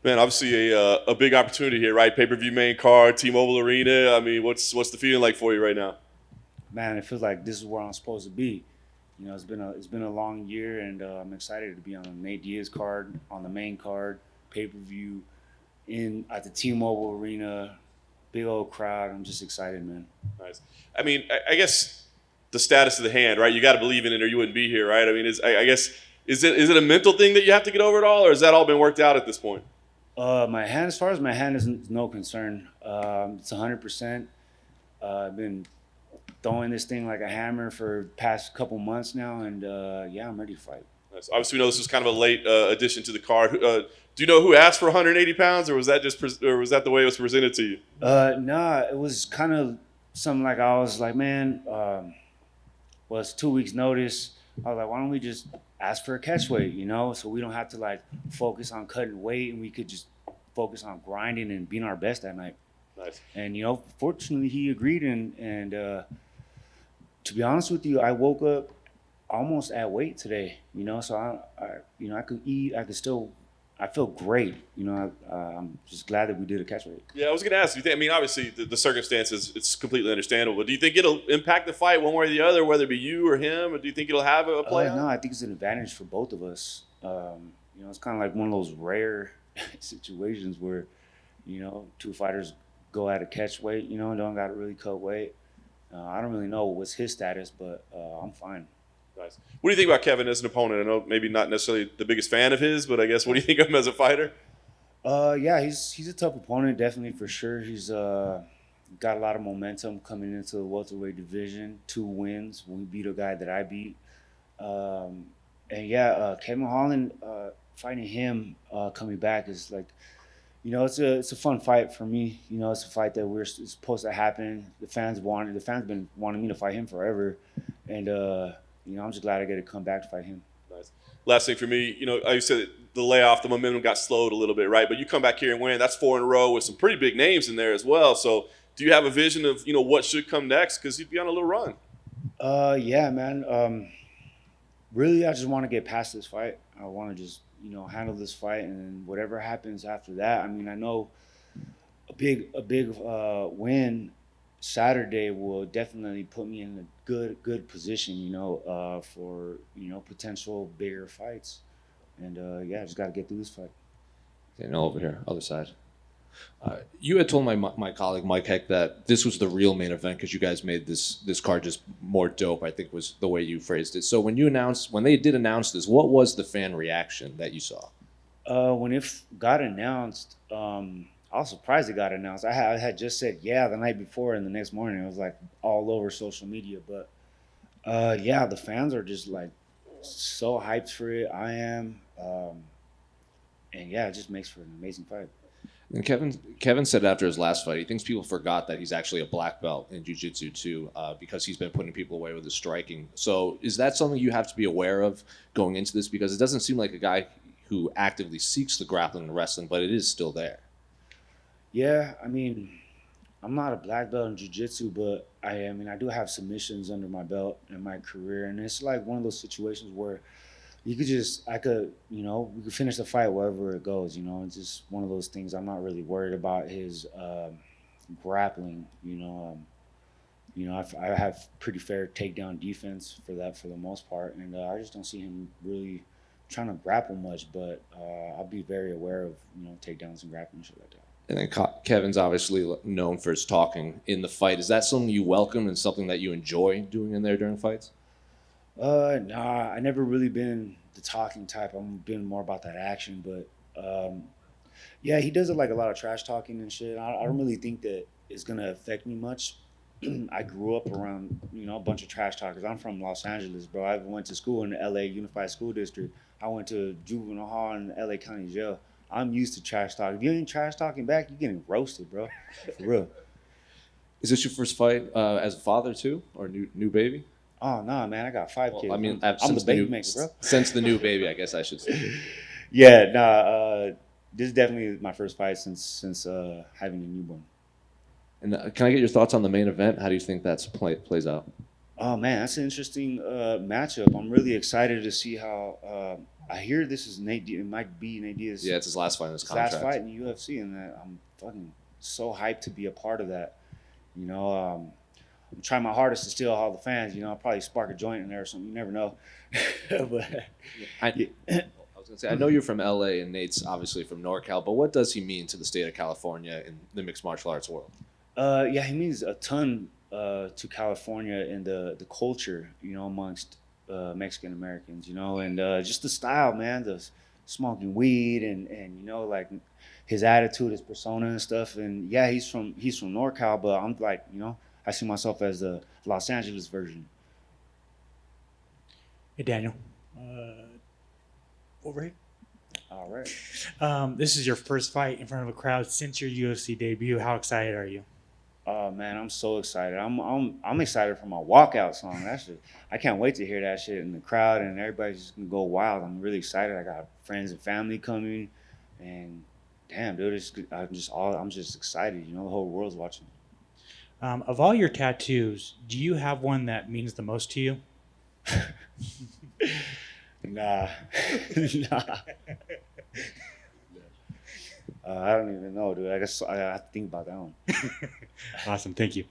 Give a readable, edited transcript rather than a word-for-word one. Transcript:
Man, obviously a big opportunity here, right? Pay-per-view main card, T-Mobile Arena. I mean, what's the feeling like for you right now? Man, it feels like this is where I'm supposed to be. It's been a long year, and I'm excited to be on the Nate Diaz card, on the main card, pay per view, in at the T-Mobile Arena, big old crowd. I'm just excited, man. Nice. I mean, I guess the status of the hand, right? You got to believe in it, or you wouldn't be here, right? I mean, I guess is it a mental thing that you have to get over it all, or has that all been worked out at this point? My hand, as far as my hand, is no concern. It's 100%. I've been throwing this thing like a hammer for past couple months now, and yeah, I'm ready to fight. Nice. Obviously, we know this was kind of a late addition to the card. Do you know who asked for 180 pounds, or was that or was that the way it was presented to you? Nah, it was kind of something like I was like, man, well, it's 2 weeks notice. I was like, why don't we just ask for a catch weight, so we don't have to like focus on cutting weight, and we could just focus on grinding and being our best that night. Nice. And fortunately, he agreed, and to be honest with you, I woke up almost at weight today. So I could eat, I could still, I feel great. I'm just glad that we did a catch weight. Yeah, I was going to ask. I mean, obviously, the circumstances, it's completely understandable. But do you think it'll impact the fight one way or the other, whether it be you or him? Or do you think it'll have a play on No, it? I think it's an advantage for both of us. It's kind of like one of those rare situations where, two fighters go at a catch weight, don't got to really cut weight. I don't really know what's his status, but I'm fine. Nice. What do you think about Kevin as an opponent? I know maybe not necessarily the biggest fan of his, but I guess what do you think of him as a fighter? Yeah, he's a tough opponent, definitely for sure. He's got a lot of momentum coming into the welterweight division. 2 wins. We beat a guy that I beat, and yeah, Kevin Holland fighting him coming back is like, it's a fun fight for me. It's a fight that it's supposed to happen. The fans been wanting me to fight him forever, and I'm just glad I get to come back to fight him. Nice. Last thing for me, like you said, the layoff, the momentum got slowed a little bit, right? But you come back here and win. That's 4 in a row with some pretty big names in there as well. So do you have a vision of, what should come next? Because you'd be on a little run. Yeah, man. Really, I just want to get past this fight. I want to just, handle this fight, and then whatever happens after that. I mean, I know a big win Saturday will definitely put me in a good position, for potential bigger fights. And yeah, I just got to get through this fight. Okay, no, over here, other side. You had told my colleague Mike Heck that this was the real main event because you guys made this card just more dope. I think was the way you phrased it. So when they did announce this, what was the fan reaction that you saw? When it got announced, I was surprised it got announced. I had just said yeah the night before, and the next morning it was like all over social media. But yeah, the fans are just like so hyped for it. I am, and yeah, it just makes for an amazing fight. And Kevin said after his last fight, he thinks people forgot that he's actually a black belt in jiu-jitsu too, because he's been putting people away with his striking. So is that something you have to be aware of going into this? Because it doesn't seem like a guy who actively seeks the grappling and wrestling, but it is still there. Yeah, I mean, I'm not a black belt in jiu-jitsu, but I mean, I do have submissions under my belt in my career, and it's like one of those situations where we could finish the fight wherever it goes. It's just one of those things. I'm not really worried about his grappling. I have pretty fair takedown defense for that for the most part, and I just don't see him really trying to grapple much. But I'll be very aware of takedowns and grappling and shit like that. And then Kevin's obviously known for his talking in the fight. Is that something you welcome and something that you enjoy doing in there during fights? Nah, I never really been the talking type. I've been more about that action. But yeah, he does it like a lot of trash talking and shit. I don't really think that it's gonna affect me much. I grew up around a bunch of trash talkers. I'm from Los Angeles, bro. I went to school in the LA Unified School District. I went to juvenile hall in the LA County Jail. I'm used to trash talk. If you ain't trash talking back, you're getting roasted, bro. For real. Is this your first fight as a father too, or new baby? Oh no, man! I got 5 kids. I mean, I'm the baby maker, bro. Since the new baby, I guess I should say. Yeah, nah. This is definitely my first fight since having a newborn. And can I get your thoughts on the main event? How do you think plays out? Oh man, that's an interesting matchup. I'm really excited to see how I hear this is Nate. It might be Nate Diaz. Yeah, it's his last fight in his his last contract. fight in the UFC, and I'm fucking so hyped to be a part of that. You know, I'm trying my hardest to steal all the fans. You know, I'll probably spark a joint in there or something. You never know. But I was gonna say, I know you're from LA and Nate's obviously from NorCal, but what does he mean to the state of California in the mixed martial arts world? yeah, he means a ton to California and the culture, you know, amongst Mexican Americans, you know, and just the style, man, the smoking weed and you know, like his attitude, his persona and stuff. And yeah, he's from NorCal, but I'm like, you know, I see myself as the Los Angeles version. Hey, Daniel. Over here. All right. This is your first fight in front of a crowd since your UFC debut. How excited are you? Oh man, I'm so excited. I'm excited for my walkout song. That shit, I can't wait to hear that shit in the crowd and everybody's just gonna go wild. I'm really excited. I got friends and family coming, and damn, dude, I'm just excited. You know, the whole world's watching. Of all your tattoos, do you have one that means the most to you? Nah, nah. I don't even know, dude. I guess I have to think about that one. Awesome. Thank you.